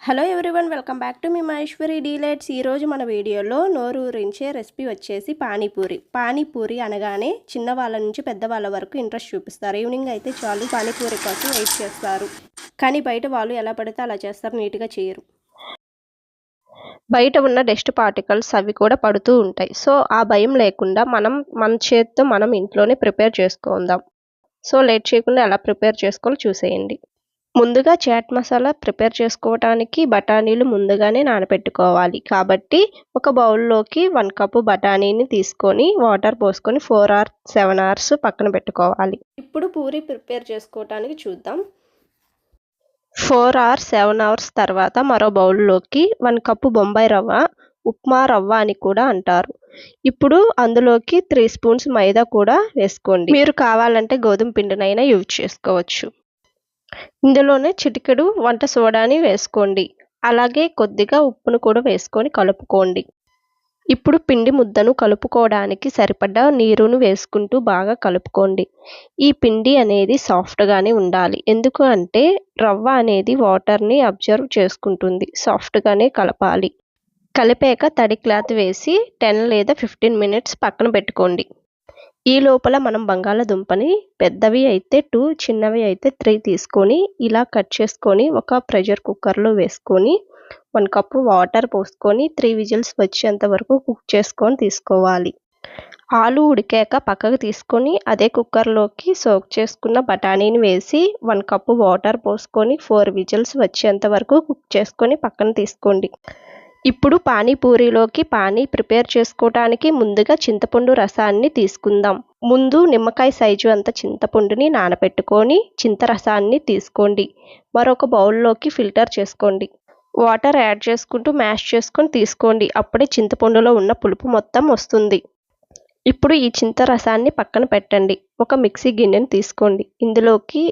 Hello everyone, welcome back to మీ Maheshwari delights. ఈరోజు మన వీడియోలో నోరూరించే రెసిపీ వచ్చేసి పానీపూరి అనగానే చిన్నవాళ్ళ నుంచి పెద్దవాళ్ళ వరకు ఇంట్రెస్ట్ చూపిస్తారు. ఈవినింగ్ అయితే చాలు పానీపూరి కోసం వెయిట్ చేస్తారు. కానీ బయట వాళ్ళు ఎలా పడితే అలా చేస్తారు, నీట్గా చేయరు. బయట ఉన్న డస్ట్ పార్టికల్స్ అవి కూడా పడుతూ ఉంటాయి. సో ఆ భయం లేకుండా మన చేతితో మనం ఇంట్లోనే ప్రిపేర్ చేసుకుందాం. సో లేట్ చేయకుండా ఎలా ప్రిపేర్ చేసుకోవాలో చూసేయండి. ముందుగా చాట్ మసాలా ప్రిపేర్ చేసుకోవడానికి బఠానీలు ముందుగానే నానబెట్టుకోవాలి. కాబట్టి ఒక బౌల్లోకి 1 కప్పు బఠానీని తీసుకొని వాటర్ పోసుకొని 4 or 7 hours పక్కన పెట్టుకోవాలి. ఇప్పుడు పూరి ప్రిపేర్ చేసుకోవడానికి చూద్దాం. 4 or 7 hours తర్వాత మరో బౌల్లోకి 1 కప్పు బొంబాయి రవ్వ, ఉప్మా రవ్వ అని కూడా అంటారు. ఇప్పుడు అందులోకి 3 స్పూన్స్ మైదా కూడా వేసుకోండి. మీరు కావాలంటే గోధుమ పిండినైనా యూజ్ చేసుకోవచ్చు. ఇందులోనే చిటికెడు వంట సోడాని వేసుకోండి. అలాగే కొద్దిగా ఉప్పును కూడా వేసుకొని కలుపుకోండి. ఇప్పుడు పిండి ముద్దను కలుపుకోవడానికి సరిపడా నీరును వేసుకుంటూ బాగా కలుపుకోండి. ఈ పిండి అనేది సాఫ్ట్గానే ఉండాలి. ఎందుకు అంటే రవ్వ అనేది వాటర్ని అబ్జర్వ్ చేసుకుంటుంది. సాఫ్ట్గానే కలపాలి. కలిపాక తడి క్లాత్ వేసి 10 లేదా 15 minutes పక్కన పెట్టుకోండి. ఈ లోపల మనం బంగాళదుంపని పెద్దవి అయితే 2, చిన్నవి అయితే 3 తీసుకొని ఇలా కట్ చేసుకొని ఒక ప్రెషర్ కుక్కర్లో వేసుకొని 1 కప్పు వాటర్ పోసుకొని 3 విజిల్స్ వచ్చేంత వరకు కుక్ చేసుకొని తీసుకోవాలి. ఆలు ఉడికాక పక్కకు తీసుకొని అదే కుక్కర్లోకి సోక్ చేసుకున్న బఠానీని వేసి 1 కప్పు వాటర్ పోసుకొని 4 విజిల్స్ వచ్చేంత వరకు కుక్ చేసుకొని పక్కన తీసుకోండి. ఇప్పుడు పానీపూరిలోకి ప్రిపేర్ చేసుకోవడానికి ముందుగా చింతపండు రసాన్ని తీసుకుందాం. ముందు నిమ్మకాయ సైజు అంత చింతపండుని నానబెట్టుకొని చింతరసాన్ని తీసుకోండి. మరొక బౌల్లోకి ఫిల్టర్ చేసుకోండి. వాటర్ యాడ్ చేసుకుంటూ మ్యాష్ చేసుకొని తీసుకోండి. అప్పుడే చింతపండులో ఉన్న పులుపు మొత్తం వస్తుంది. ఇప్పుడు ఈ చింతరసాన్ని పక్కన పెట్టండి. ఒక మిక్సీ గిన్నెను తీసుకోండి. ఇందులోకి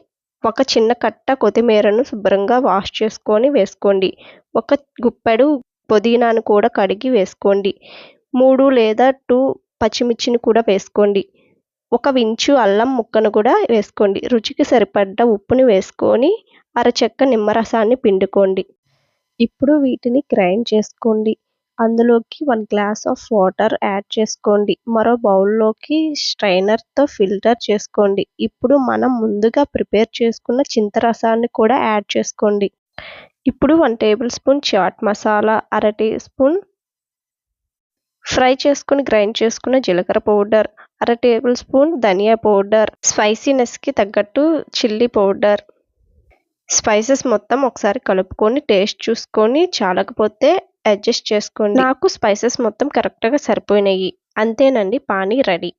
ఒక చిన్న కట్ట కొత్తిమీరను శుభ్రంగా వాష్ చేసుకొని వేసుకోండి. ఒక గుప్పెడు పుదీనాను కూడా కడిగి వేసుకోండి. 3 లేదా 2 పచ్చిమిర్చిని కూడా వేసుకోండి. ఒక ఇంచు అల్లం ముక్కను కూడా వేసుకోండి. రుచికి సరిపడ్డ ఉప్పుని వేసుకొని అరచెక్క నిమ్మరసాన్ని పిండుకోండి. ఇప్పుడు వీటిని గ్రైండ్ చేసుకోండి. అందులోకి 1 గ్లాస్ ఆఫ్ వాటర్ యాడ్ చేసుకోండి. మరో బౌల్లోకి స్ట్రైనర్తో ఫిల్టర్ చేసుకోండి. ఇప్పుడు మనం ముందుగా ప్రిపేర్ చేసుకున్న చింతరసాన్ని కూడా యాడ్ చేసుకోండి. ఇప్పుడు 1 టేబుల్ స్పూన్ చాట్ మసాలా, అర టీ స్పూన్ ఫ్రై చేసుకుని గ్రైండ్ చేసుకున్న జీలకర్ర పౌడర్, అర టేబుల్ స్పూన్ ధనియా పౌడర్, స్పైసీనెస్కి తగ్గట్టు చిల్లీ పౌడర్, స్పైసెస్ మొత్తం ఒకసారి కలుపుకొని టేస్ట్ చూసుకొని చాలకపోతే అడ్జస్ట్ చేసుకోండి. నాకు స్పైసెస్ మొత్తం కరెక్ట్గా సరిపోయినాయి. అంతేనండి, పానీ రెడీ.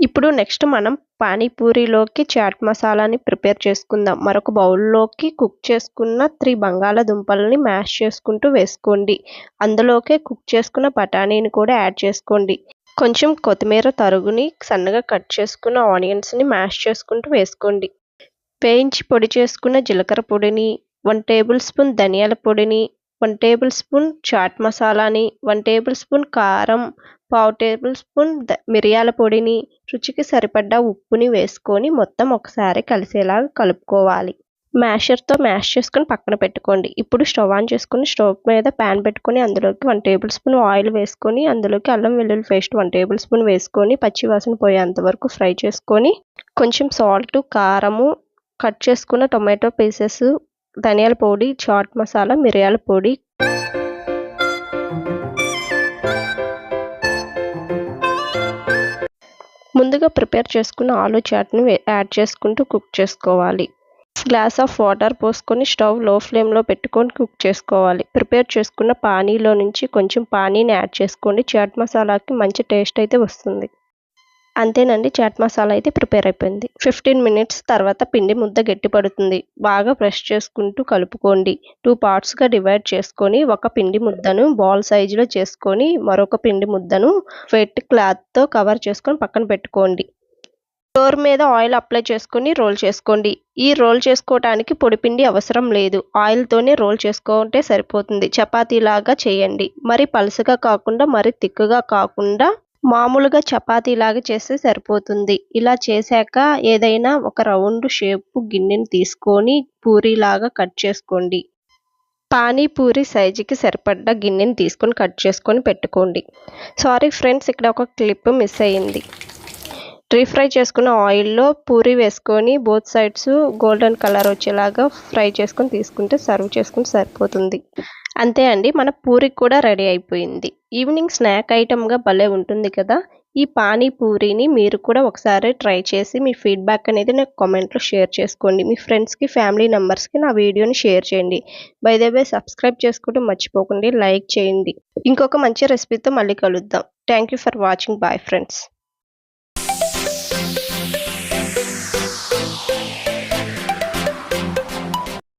ఇప్పుడు నెక్స్ట్ మనం పానీపూరిలోకి చాట్ మసాలాని ప్రిపేర్ చేసుకుందాం. మరొక బౌల్లోకి కుక్ చేసుకున్న 3 బంగాళదుంపలని మ్యాష్ చేసుకుంటూ వేసుకోండి. అందులోకే కుక్ చేసుకున్న బఠానీని కూడా యాడ్ చేసుకోండి. కొంచెం కొత్తిమీర తరుగుని సన్నగా కట్ చేసుకున్న ఆనియన్స్ని మ్యాష్ చేసుకుంటూ వేసుకోండి. వేయించి పొడి చేసుకున్న జీలకర్ర పొడిని, 1 టేబుల్ స్పూన్ ధనియాల పొడిని, 1 టేబుల్ స్పూన్ చాట్ మసాలాని, 1 టేబుల్ స్పూన్ కారం, 1/2 టేబుల్ స్పూన్ మిరియాల పొడిని, రుచికి సరిపడ్డ ఉప్పుని వేసుకొని మొత్తం ఒకసారి కలిసేలా కలుపుకోవాలి. మ్యాషర్తో మ్యాష్ చేసుకొని పక్కన పెట్టుకోండి. ఇప్పుడు స్టవ్ ఆన్ చేసుకొని స్టవ్ మీద ప్యాన్ పెట్టుకొని అందులోకి 1 టేబుల్ స్పూన్ ఆయిల్ వేసుకొని అందులోకి అల్లం వెల్లుల్లి పేస్ట్ 1 టేబుల్ స్పూన్ వేసుకొని పచ్చివాసన పోయేంత వరకు ఫ్రై చేసుకొని కొంచెం సాల్ట్, కారము, కట్ చేసుకున్న టొమాటో పీసెస్, ధనియాల పొడి, చాట్ మసాలా, మిరియాల పొడి, ముందుగా ప్రిపేర్ చేసుకున్న ఆలు చాట్ని యాడ్ చేసుకుంటూ కుక్ చేసుకోవాలి. గ్లాస్ ఆఫ్ వాటర్ పోసుకొని స్టవ్ లో ఫ్లేమ్లో పెట్టుకొని కుక్ చేసుకోవాలి. ప్రిపేర్ చేసుకున్న పానీలో నుంచి కొంచెం పానీని యాడ్ చేసుకోండి. చాట్ మసాలాకి మంచి టేస్ట్ అయితే వస్తుంది. అంతేనండి, చాట్ మసాలా అయితే ప్రిపేర్ అయిపోయింది. 15 minutes తర్వాత పిండి ముద్ద గట్టిపడుతుంది. బాగా ప్రెస్ చేసుకుంటూ కలుపుకోండి. 2 partsగా డివైడ్ చేసుకొని ఒక పిండి ముద్దను బాల్ సైజులో చేసుకొని మరొక పిండి ముద్దను వెట్ క్లాత్తో కవర్ చేసుకొని పక్కన పెట్టుకోండి. ఫ్లోర్ మీద ఆయిల్ అప్లై చేసుకొని రోల్ చేసుకోండి. ఈ రోల్ చేసుకోవడానికి పొడిపిండి అవసరం లేదు. ఆయిల్తోనే రోల్ చేసుకుంటే సరిపోతుంది. చపాతీలాగా చేయండి. మరి పలుసగా కాకుండా మరి తిక్కుగా కాకుండా మామూలుగా చపాతీలాగా చేస్తే సరిపోతుంది. ఇలా చేశాక ఏదైనా ఒక రౌండ్ షేప్ గిన్నెని తీసుకొని పూరీలాగా కట్ చేసుకోండి. పానీపూరి సైజుకి సరిపడ్డ గిన్నెని తీసుకొని కట్ చేసుకొని పెట్టుకోండి. సారీ ఫ్రెండ్స్, ఇక్కడ ఒక క్లిప్ మిస్ అయ్యింది. డీప్ ఫ్రై చేసుకున్న ఆయిల్లో పూరి వేసుకొని బోత్ సైడ్స్ గోల్డెన్ కలర్ వచ్చేలాగా ఫ్రై చేసుకొని తీసుకుంటే సర్వ్ చేసుకుంటే సరిపోతుంది. అంతే అండి, మన పూరి కూడా రెడీ అయిపోయింది. ఈవినింగ్ స్నాక్ ఐటమ్గా భలే ఉంటుంది కదా. ఈ పానీపూరిని మీరు కూడా ఒకసారి ట్రై చేసి మీ ఫీడ్బ్యాక్ అనేది నాకు కామెంట్లో షేర్ చేసుకోండి. మీ ఫ్రెండ్స్కి, ఫ్యామిలీ మెంబర్స్కి నా వీడియోని షేర్ చేయండి. బై ద వే సబ్స్క్రైబ్ చేసుకోవడం మర్చిపోకండి, లైక్ చేయండి. ఇంకొక మంచి రెసిపీతో మళ్ళీ కలుద్దాం. Thank you for watching. Bye friends.